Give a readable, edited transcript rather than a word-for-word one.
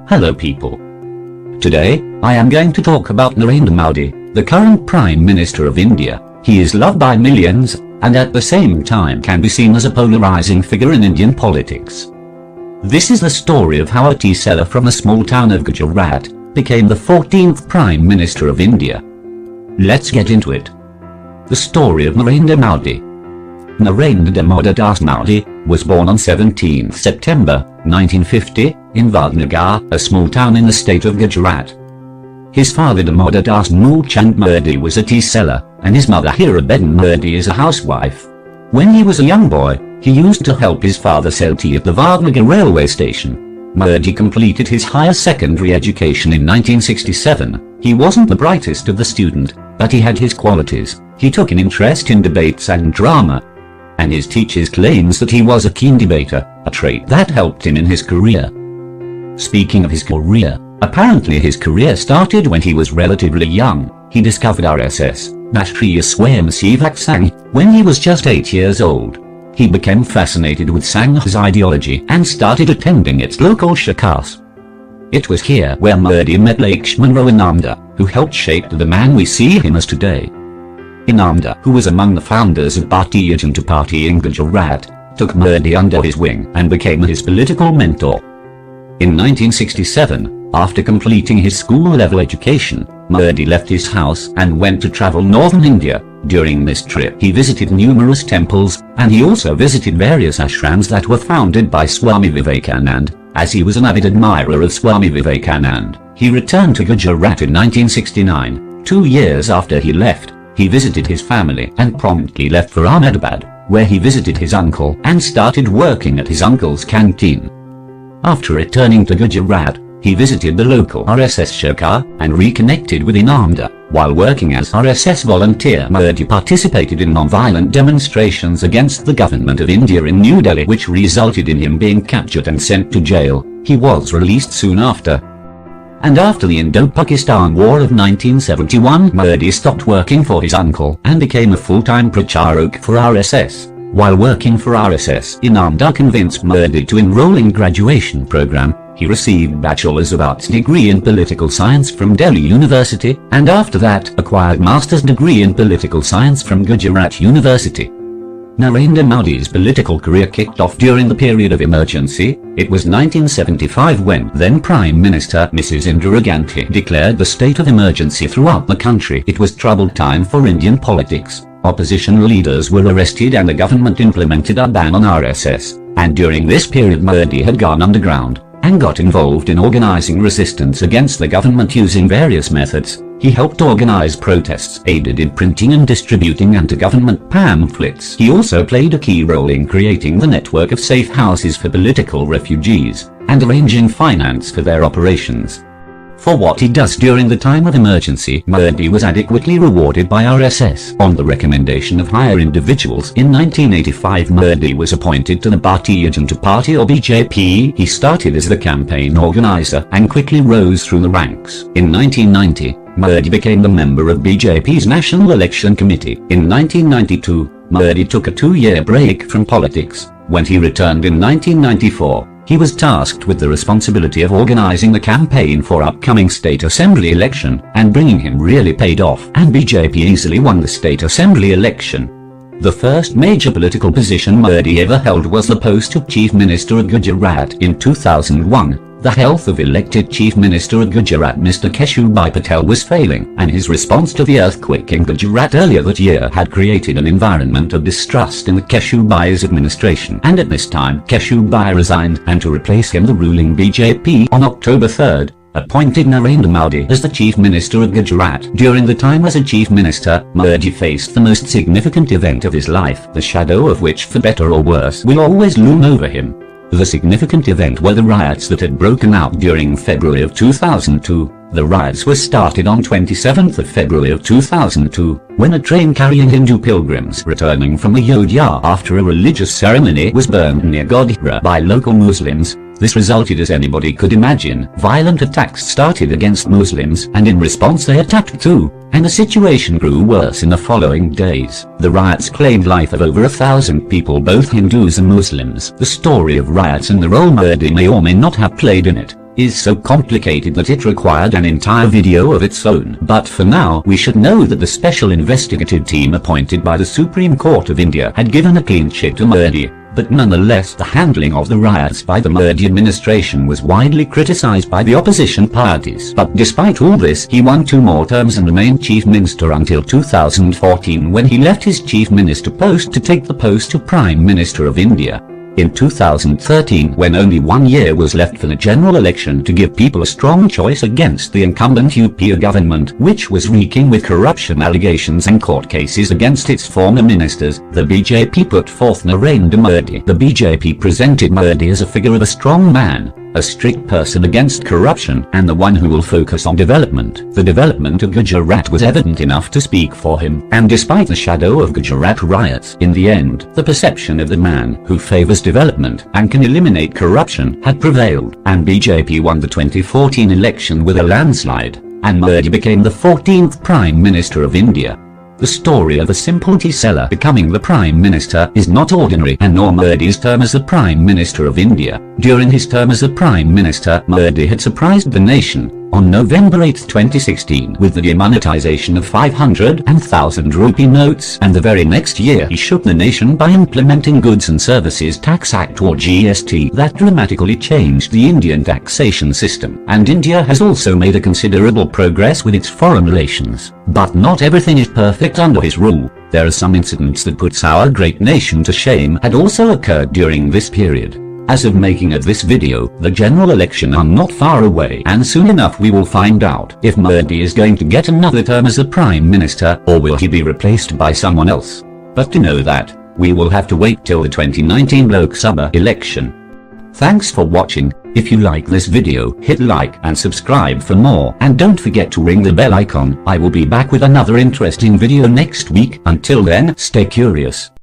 Hello people. Today, I am going to talk about Narendra Modi, the current Prime Minister of India. He is loved by millions, and at the same time can be seen as a polarizing figure in Indian politics. This is the story of how a tea seller from the small town of Gujarat became the 14th Prime Minister of India. Let's get into it. The story of Narendra Modi. Narendra Modi was born on 17 September 1950 in Vadnagar, a small town in the state of Gujarat. His father Damodardas Mulchand Modi was a tea seller, and his mother Hirabeden Modi is a housewife. When he was a young boy, he used to help his father sell tea at the Vadnagar railway station. Modi completed his higher secondary education in 1967. He wasn't the brightest of the students, but he had his qualities. He took an interest in debates and drama, and his teachers claims that he was a keen debater, a trait that helped him in his career. Speaking of his career, apparently his career started when he was relatively young. He discovered RSS, Rashtriya Swayamsevak Sangh, when he was just 8 years old. He became fascinated with Sangh's ideology and started attending its local shakas. It was here where Modi met Lakshmanrao Inamdar, who helped shape the man we see him as today. Inamdar, who was among the founders of Bharatiya Janata Party in Gujarat, took Modi under his wing and became his political mentor. In 1967, after completing his school-level education, Modi left his house and went to travel northern India. During this trip, he visited numerous temples, and he also visited various ashrams that were founded by Swami Vivekananda. As he was an avid admirer of Swami Vivekananda, he returned to Gujarat in 1969. 2 years after he left, he visited his family and promptly left for Ahmedabad, where he visited his uncle and started working at his uncle's canteen. After returning to Gujarat, he visited the local RSS Shaka and reconnected with Inamdar. While working as RSS volunteer, Modi participated in non-violent demonstrations against the government of India in New Delhi, which resulted in him being captured and sent to jail. He was released soon after. And after the Indo-Pakistan War of 1971, Modi stopped working for his uncle and became a full-time pracharak for RSS. While working for RSS, Inamdar convinced Modi to enroll in graduation program. He received Bachelor's of Arts degree in Political Science from Delhi University, and after that acquired Master's degree in Political Science from Gujarat University. Narendra Modi's political career kicked off during the period of emergency. It was 1975 when then Prime Minister Mrs. Indira Gandhi declared the state of emergency throughout the country. It was troubled time for Indian politics. Opposition leaders were arrested and the government implemented a ban on RSS. And during this period Modi had gone underground and got involved in organizing resistance against the government using various methods. He helped organize protests, aided in printing and distributing anti-government pamphlets. He also played a key role in creating the network of safe houses for political refugees, and arranging finance for their operations. For what he does during the time of emergency, Modi was adequately rewarded by RSS. On the recommendation of higher individuals, in 1985 Modi was appointed to the Bharatiya Janata Party or BJP. He started as the campaign organizer and quickly rose through the ranks. In 1990, Modi became the member of BJP's National Election Committee. In 1992, Modi took a 2-year break from politics. When he returned in 1994, he was tasked with the responsibility of organizing the campaign for upcoming state assembly election, and bringing him really paid off, and BJP easily won the state assembly election. The first major political position Modi ever held was the post of Chief Minister of Gujarat. In 2001, the health of elected Chief Minister of Gujarat Mr. Keshubhai Patel was failing, and his response to the earthquake in Gujarat earlier that year had created an environment of distrust in the Keshubhai's administration, and at this time Keshubhai resigned, and to replace him the ruling BJP on October 3rd, appointed Narendra Modi as the Chief Minister of Gujarat. During the time as a Chief Minister, Modi faced the most significant event of his life, the shadow of which, for better or worse, will always loom over him. The significant event were the riots that had broken out during February of 2002. The riots were started on 27th of February of 2002, when a train carrying Hindu pilgrims returning from Ayodhya after a religious ceremony was burned near Godhra by local Muslims. This resulted, as anybody could imagine, violent attacks started against Muslims, and in response they attacked too, and the situation grew worse in the following days. The riots claimed life of over 1,000 people, both Hindus and Muslims. The story of riots and the role Modi may or may not have played in it is so complicated that it required an entire video of its own. But for now, we should know that the special investigative team appointed by the Supreme Court of India had given a clean chit to Modi. But nonetheless, the handling of the riots by the Modi administration was widely criticized by the opposition parties. But despite all this, he won 2 more terms and remained Chief Minister until 2014, when he left his Chief Minister post to take the post of Prime Minister of India. In 2013, when only 1 year was left for the general election to give people a strong choice against the incumbent UPA government, which was reeking with corruption allegations and court cases against its former ministers, the BJP put forth Narendra Modi. The BJP presented Modi as a figure of a strong man, a strict person against corruption, and the one who will focus on development. The development of Gujarat was evident enough to speak for him, and despite the shadow of Gujarat riots, in the end, the perception of the man who favors development and can eliminate corruption had prevailed, and BJP won the 2014 election with a landslide, and Modi became the 14th Prime Minister of India. The story of a simple tea seller becoming the Prime Minister is not ordinary, and nor Modi's term as the Prime Minister of India. During his term as the Prime Minister, Modi had surprised the nation on November 8, 2016, with the demonetization of 500 and 1,000 rupee notes, and the very next year he shook the nation by implementing Goods and Services Tax Act or GST that dramatically changed the Indian taxation system. And India has also made a considerable progress with its foreign relations. But not everything is perfect under his rule. There are some incidents that puts our great nation to shame had also occurred during this period. As of making of this video, the general election are not far away, and soon enough we will find out if Modi is going to get another term as a Prime Minister, or will he be replaced by someone else. But to know that, we will have to wait till the 2019 Lok Sabha election. Thanks for watching. If you like this video, hit like and subscribe for more, and don't forget to ring the bell icon. I will be back with another interesting video next week. Until then, stay curious.